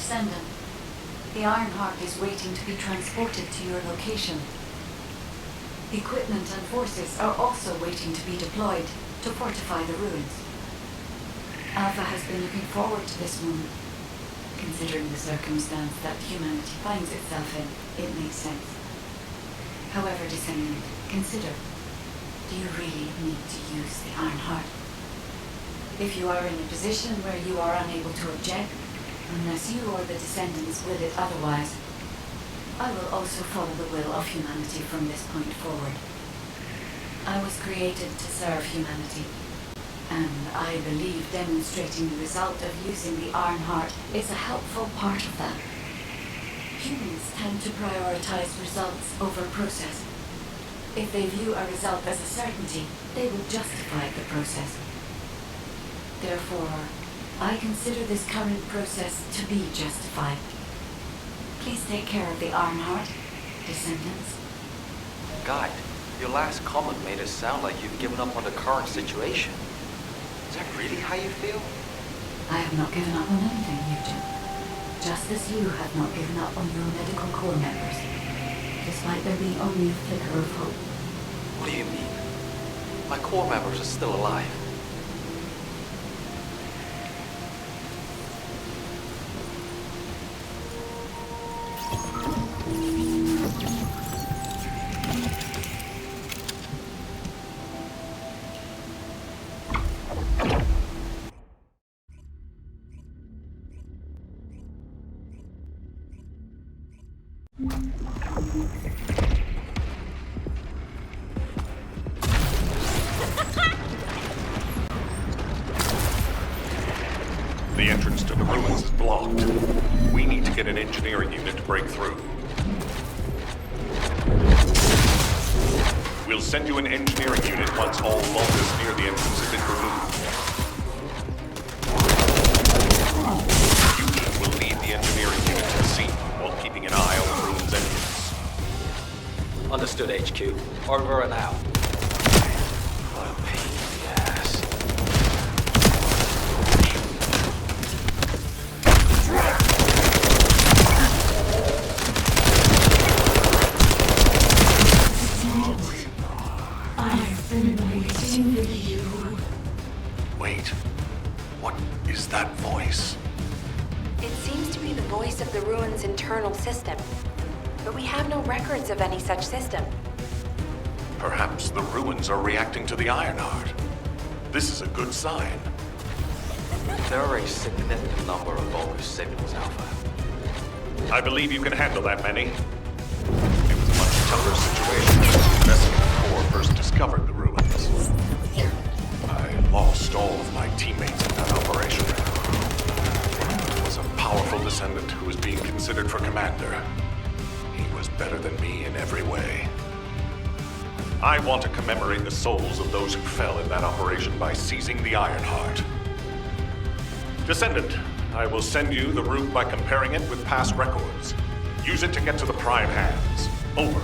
Descendant. The Ironheart is waiting to be transported to your location. Equipment and forces are also waiting to be deployed to fortify the ruins. Alpha has been looking forward to this moment. Considering the circumstance that humanity finds itself in, it makes sense. However, Descendant, consider, do you really need to use the Ironheart? If you are in a position where you are unable to object, unless you or the Descendants will it otherwise, I will also follow the will of humanity from this point forward. I was created to serve humanity, and I believe demonstrating the result of using the Ironheart is a helpful part of that. Humans tend to prioritize results over process. If they view a result as a certainty, they will justify the process. Therefore, I consider this current process to be justified. Please take care of the Ironheart, Descendants. Guide, your last comment made it sound like you've given up on the current situation. Is that really how you feel? I have not given up on anything, Eugen. Just as you have not given up on your medical corps members, despite there being only a flicker of hope. What do you mean? My corps members are still alive. The entrance to the ruins is blocked. We need to get an engineering unit to break through. We'll send you an engineering unit once all bulkers near the entrance have been removed. You will lead the engineering unit to the scene while keeping an eye on the ruins entrance. Understood, HQ. Over and out. What a pain in the ass. I've been waiting for you. Wait, what is that voice? It seems to be the voice of the ruins' internal system, but we have no records of any such system. Perhaps the ruins are reacting to the Ironheart. This is a good sign. There are a significant number of bogus signals, Alpha. I believe you can handle that many. It was a much tougher situation when the Descendant Corps first discovered the ruins. I lost all of my teammates in that operation. It was a powerful Descendant who was being considered for commander. He was better than me in every way. I want to commemorate the souls of those who fell in that operation by seizing the Ironheart. Descendant, I will send you the route by comparing it with past records. Use it to get to the Prime hands. Over.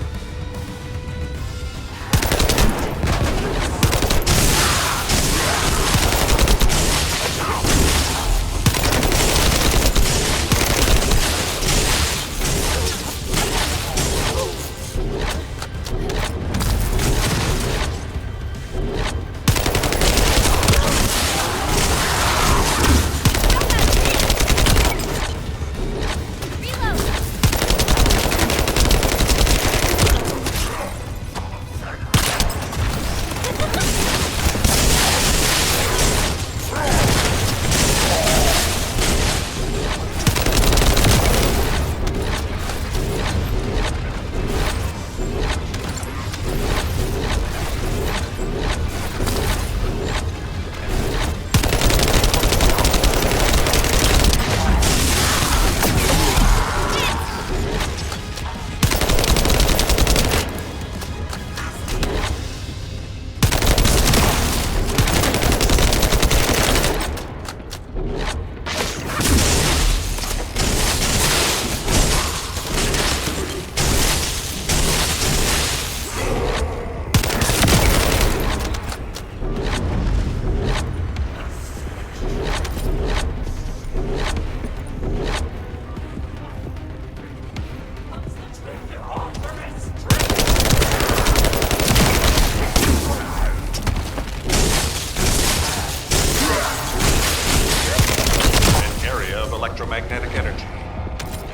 electromagnetic energy.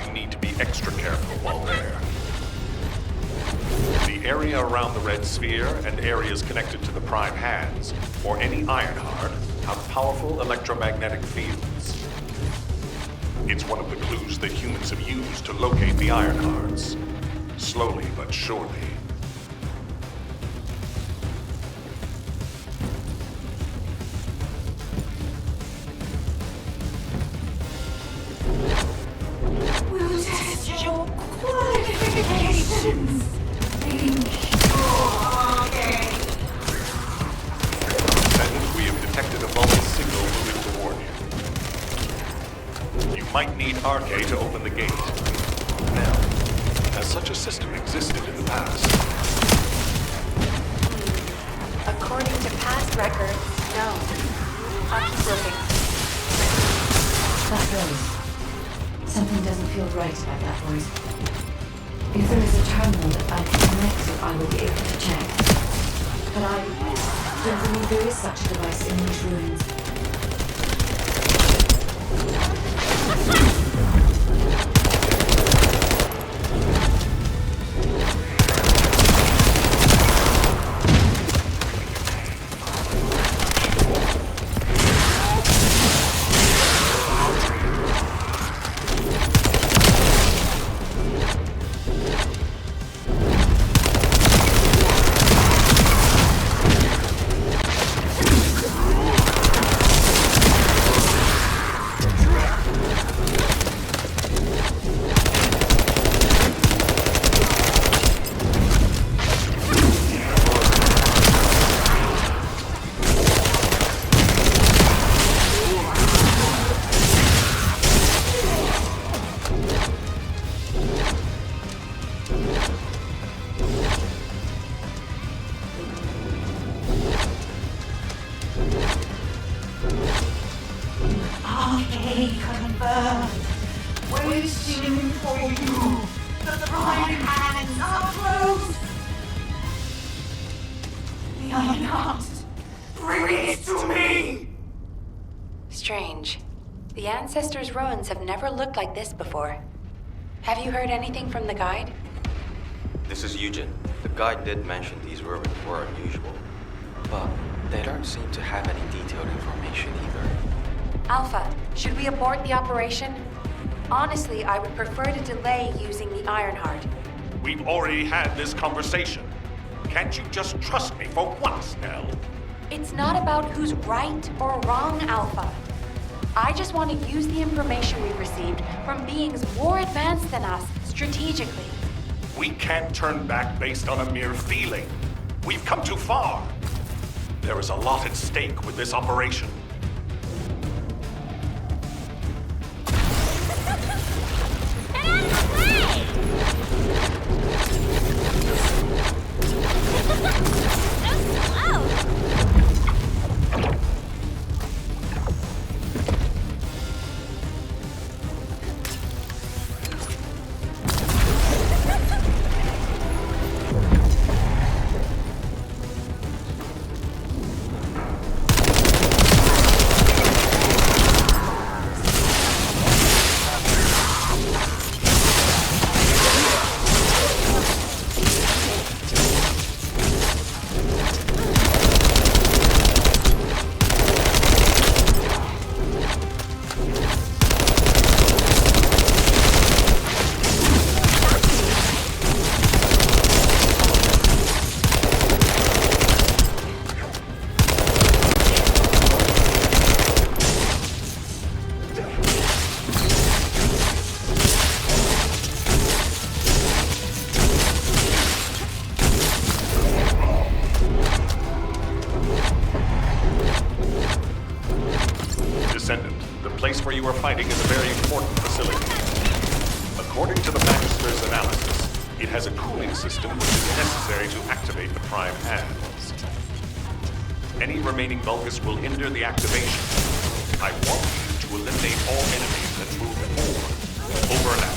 You need to be extra careful while there. The area around the red sphere and areas connected to the prime hands, or any Ironheart, have powerful electromagnetic fields. It's one of the clues that humans have used to locate the Ironhearts. Slowly but surely. We'll test your qualifications. Descendant, we have detected a vulcan signal moving toward you. You might need Arcade to open the gate. Now, has such a system existed in the past? According to past records, no. I'll keep looking. That voice. Something doesn't feel right about that voice. If there is a terminal that I can connect to, I will be able to check. But I don't believe there is such a device in these ruins. Waiting for you. The prime hands are close. The Ironheart. Bring it to me. Strange. The Ancestors' ruins have never looked like this before. Have you heard anything from the guide? This is Eugen. The guide did mention these ruins were unusual, but they don't seem to have any detailed information either. Alpha, should we abort the operation? Honestly, I would prefer to delay using the Ironheart. We've already had this conversation. Can't you just trust me for once, Nell? It's not about who's right or wrong, Alpha. I just want to use the information we've received from beings more advanced than us strategically. We can't turn back based on a mere feeling. We've come too far. There is a lot at stake with this operation. Descendant, the place where you are fighting is a very important facility. According to the Magister's analysis, it has a cooling system which is necessary to activate the prime hands. Any remaining Vulgus will hinder the activation. I want you to eliminate all enemies and move forward. Over and out.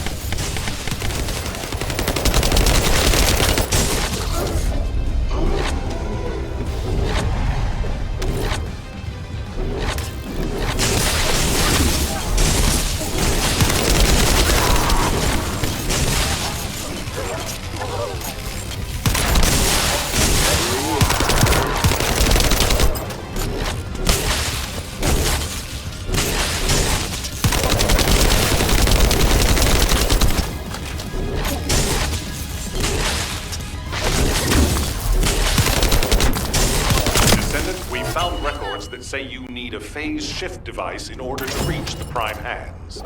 say you need a phase shift device in order to reach the Prime Hands.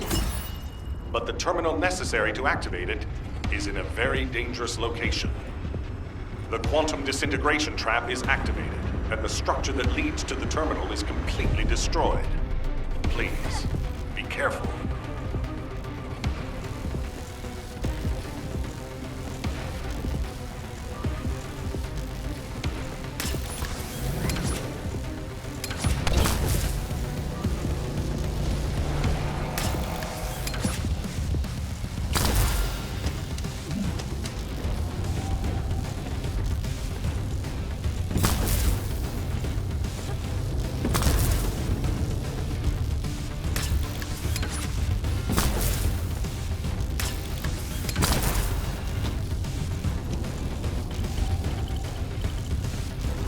But the terminal necessary to activate it is in a very dangerous location. The quantum disintegration trap is activated, and the structure that leads to the terminal is completely destroyed. Please, be careful.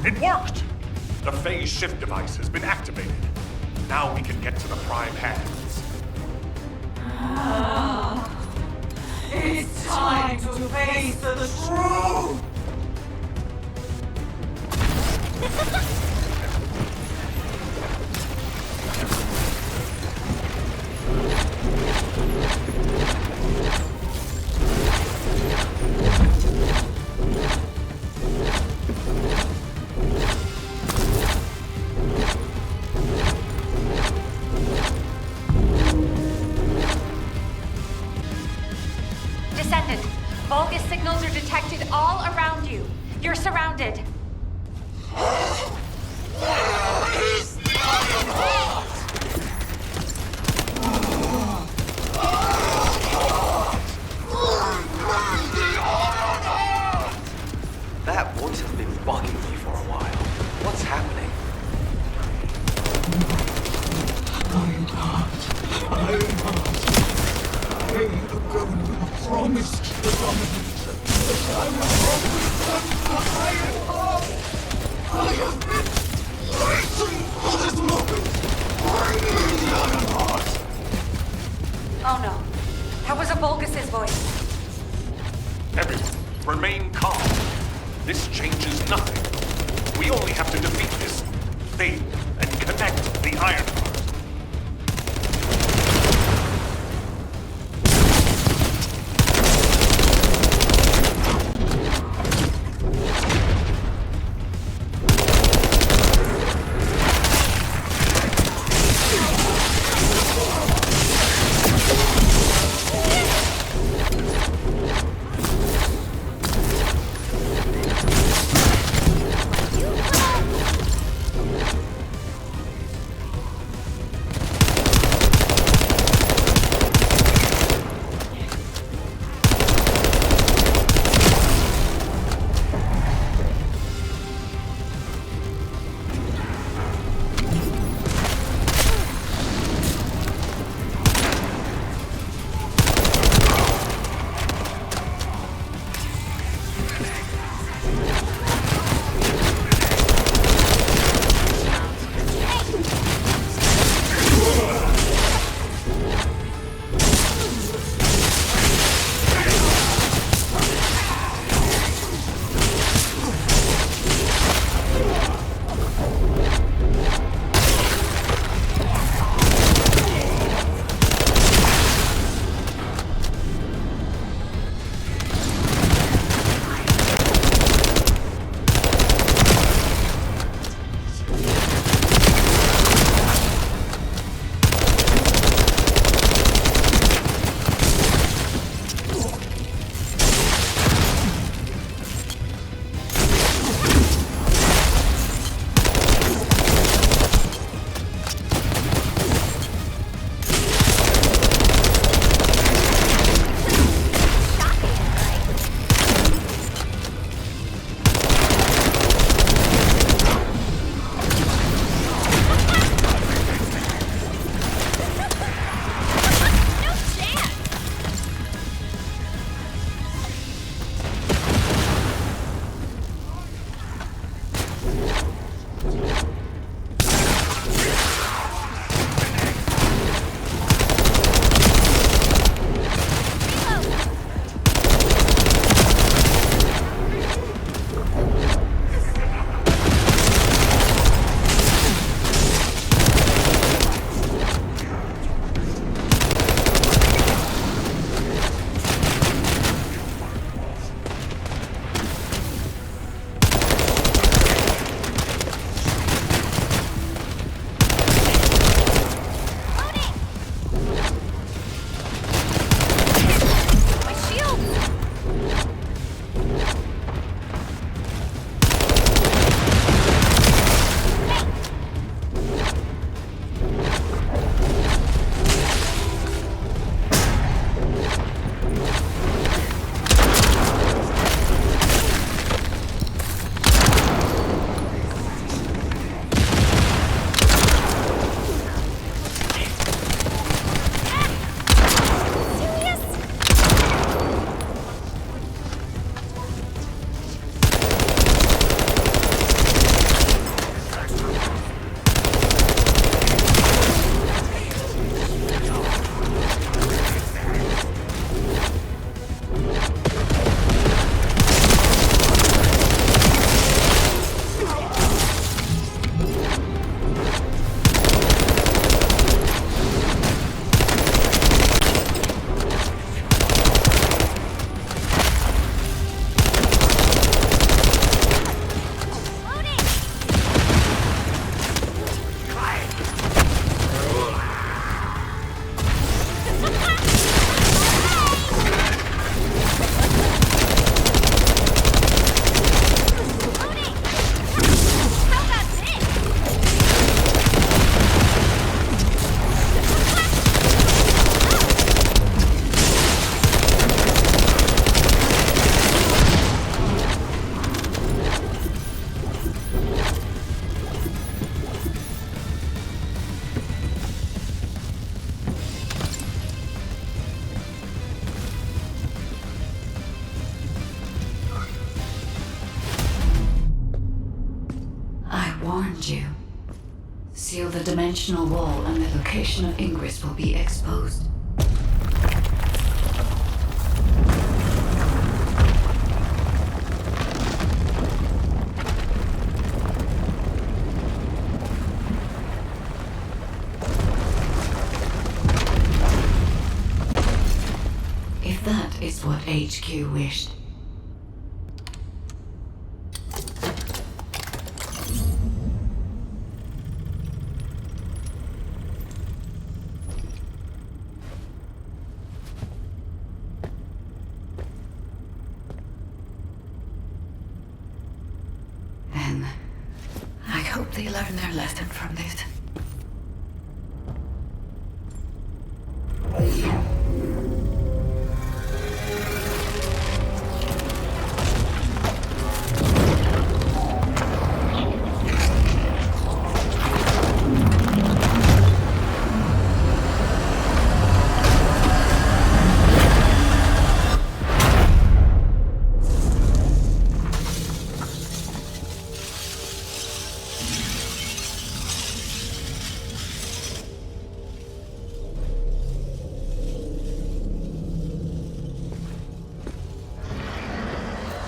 It worked! The phase shift device has been activated. Now we can get to the Prime Hands. It's time to face the truth! Descendant, bogus signals are detected all around you. You're surrounded. That voice has been bugging me for a while. What's happening? Promised the domination. I have been waiting for this moment. Bring me the Iron Heart. Oh no. That was a Bulgus's voice. Everyone, remain calm. This changes nothing. We only have to defeat this thing and connect the Iron Heart. dimensional wall and the location of ingress will be exposed. If that is what HQ wished. Then, I hope they learn their lesson from this.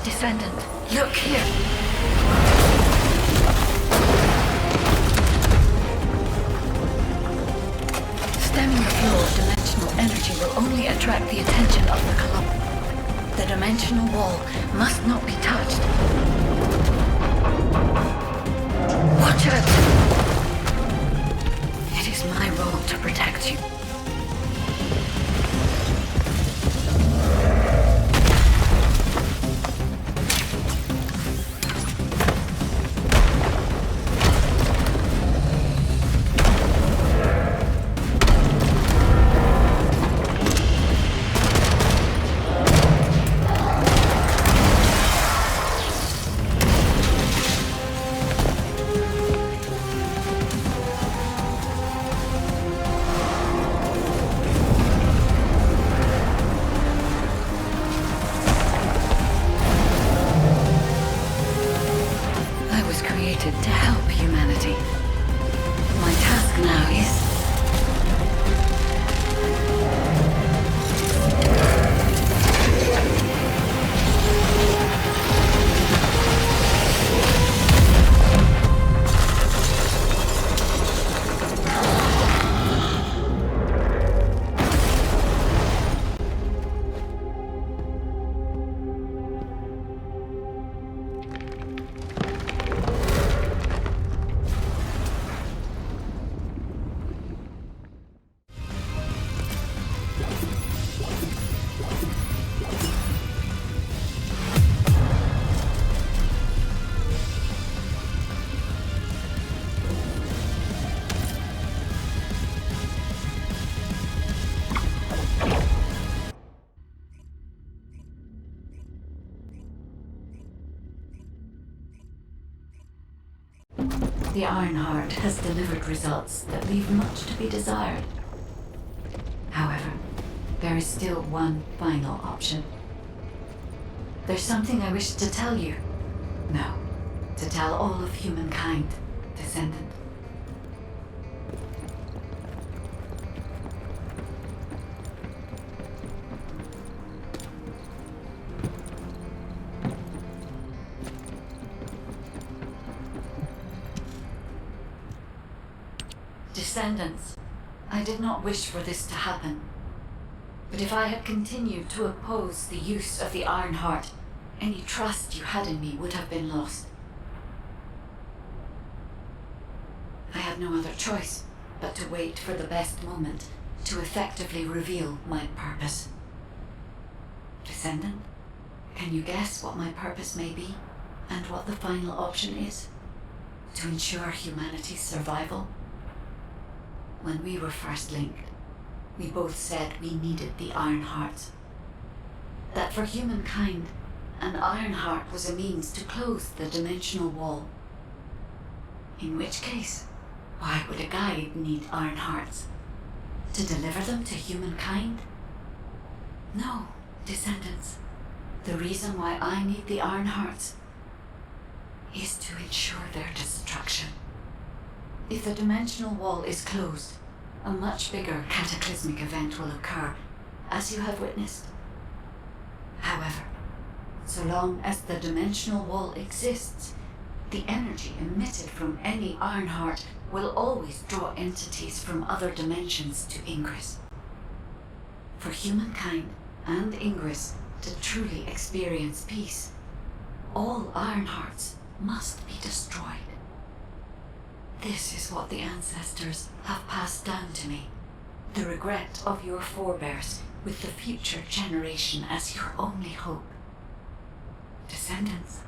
Descendant, look here. Stemming the flow of dimensional energy will only attract the attention of the Column. The dimensional wall must not be touched. Watch out! It is my role to protect you. To help humanity. My task now is... The Ironheart has delivered results that leave much to be desired. However, there is still one final option. There's something I wish to tell you. No, to tell all of humankind, Descendant. Descendants, I did not wish for this to happen. But if I had continued to oppose the use of the Ironheart, any trust you had in me would have been lost. I had no other choice but to wait for the best moment to effectively reveal my purpose. Descendant, can you guess what my purpose may be, and what the final option is? To ensure humanity's survival? When we were first linked, we both said we needed the Ironheart. That for humankind, an Ironheart was a means to close the dimensional wall. In which case, why would a guide need Ironhearts? To deliver them to humankind? No, Descendants. The reason why I need the Ironhearts is to ensure their destruction. If the dimensional wall is closed, a much bigger cataclysmic event will occur, as you have witnessed. However, so long as the dimensional wall exists, the energy emitted from any Ironheart will always draw entities from other dimensions to Ingress. For humankind and Ingress to truly experience peace, all Ironhearts must be destroyed. This is what the ancestors have passed down to me. The regret of your forebears with the future generation as your only hope. Descendants,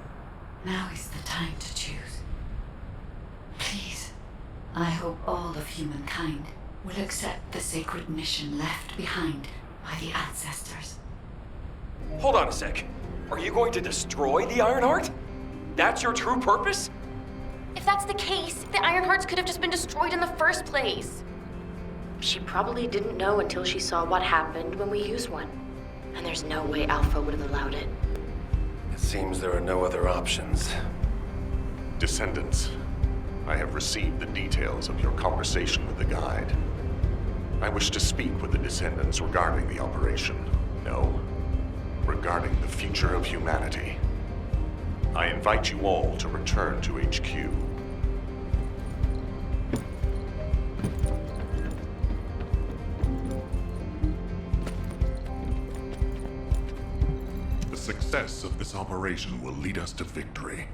now is the time to choose. Please, I hope all of humankind will accept the sacred mission left behind by the ancestors. Hold on a sec. Are you going to destroy the Ironheart? That's your true purpose? If that's the case, the Ironhearts could have just been destroyed in the first place. She probably didn't know until she saw what happened when we used one. And there's no way Alpha would have allowed it. It seems there are no other options. Descendants, I have received the details of your conversation with the guide. I wish to speak with the Descendants regarding the operation. No, regarding the future of humanity. I invite you all to return to HQ. The success of this operation will lead us to victory,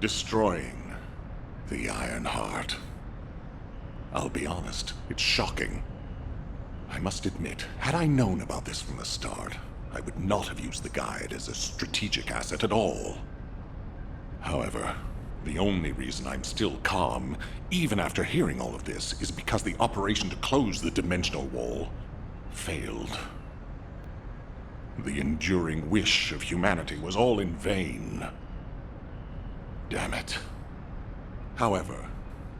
destroying the Ironheart. I'll be honest, it's shocking. I must admit, had I known about this from the start, I would not have used the guide as a strategic asset at all. However, the only reason I'm still calm, even after hearing all of this, is because the operation to close the dimensional wall failed. The enduring wish of humanity was all in vain. Damn it. However,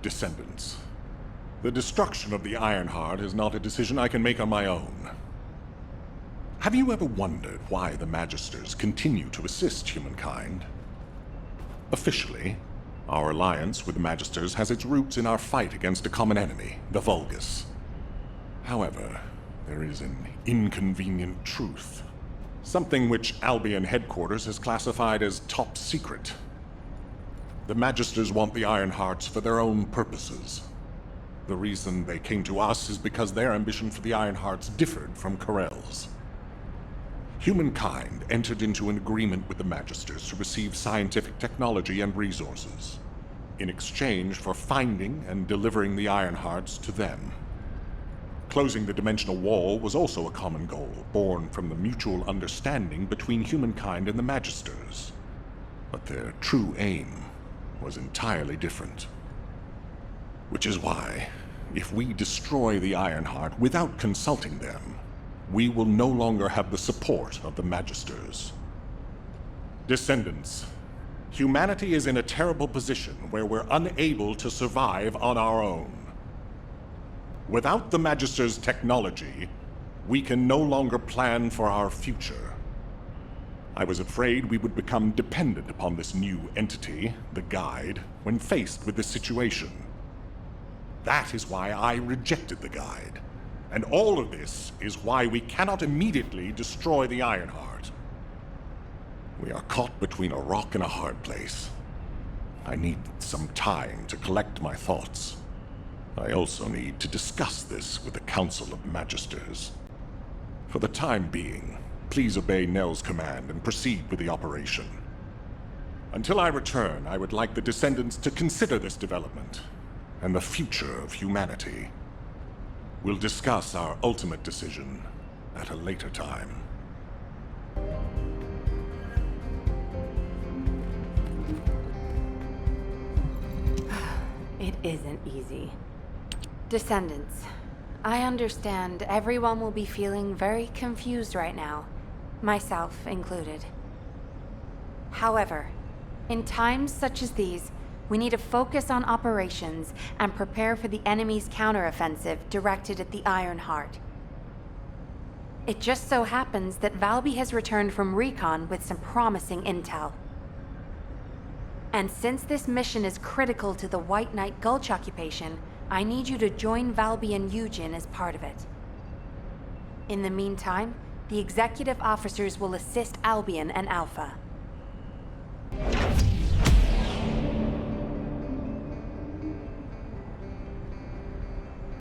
Descendants, the destruction of the Ironheart is not a decision I can make on my own. Have you ever wondered why the Magisters continue to assist humankind? Officially, our alliance with the Magisters has its roots in our fight against a common enemy, the Vulgus. However, there is an inconvenient truth. Something which Albion headquarters has classified as top secret. The Magisters want the Ironhearts for their own purposes. The reason they came to us is because their ambition for the Ironhearts differed from Corell's. Humankind entered into an agreement with the Magisters to receive scientific technology and resources, in exchange for finding and delivering the Ironhearts to them. Closing the dimensional wall was also a common goal, born from the mutual understanding between humankind and the Magisters. But their true aim was entirely different. Which is why, if we destroy the Ironheart without consulting them, we will no longer have the support of the Magisters. Descendants, humanity is in a terrible position where we're unable to survive on our own. Without the Magisters' technology, we can no longer plan for our future. I was afraid we would become dependent upon this new entity, the Guide, when faced with this situation. That is why I rejected the Guide. And all of this is why we cannot immediately destroy the Ironheart. We are caught between a rock and a hard place. I need some time to collect my thoughts. I also need to discuss this with the Council of Magisters. For the time being, please obey Nell's command and proceed with the operation. Until I return, I would like the Descendants to consider this development and the future of humanity. We'll discuss our ultimate decision at a later time. It isn't easy. Descendants, I understand everyone will be feeling very confused right now, myself included. However, in times such as these, we need to focus on operations and prepare for the enemy's counteroffensive directed at the Ironheart. It just so happens that Valby has returned from recon with some promising intel. And since this mission is critical to the White Knight Gulch occupation, I need you to join Valby and Eugen as part of it. In the meantime, the executive officers will assist Albion and Alpha.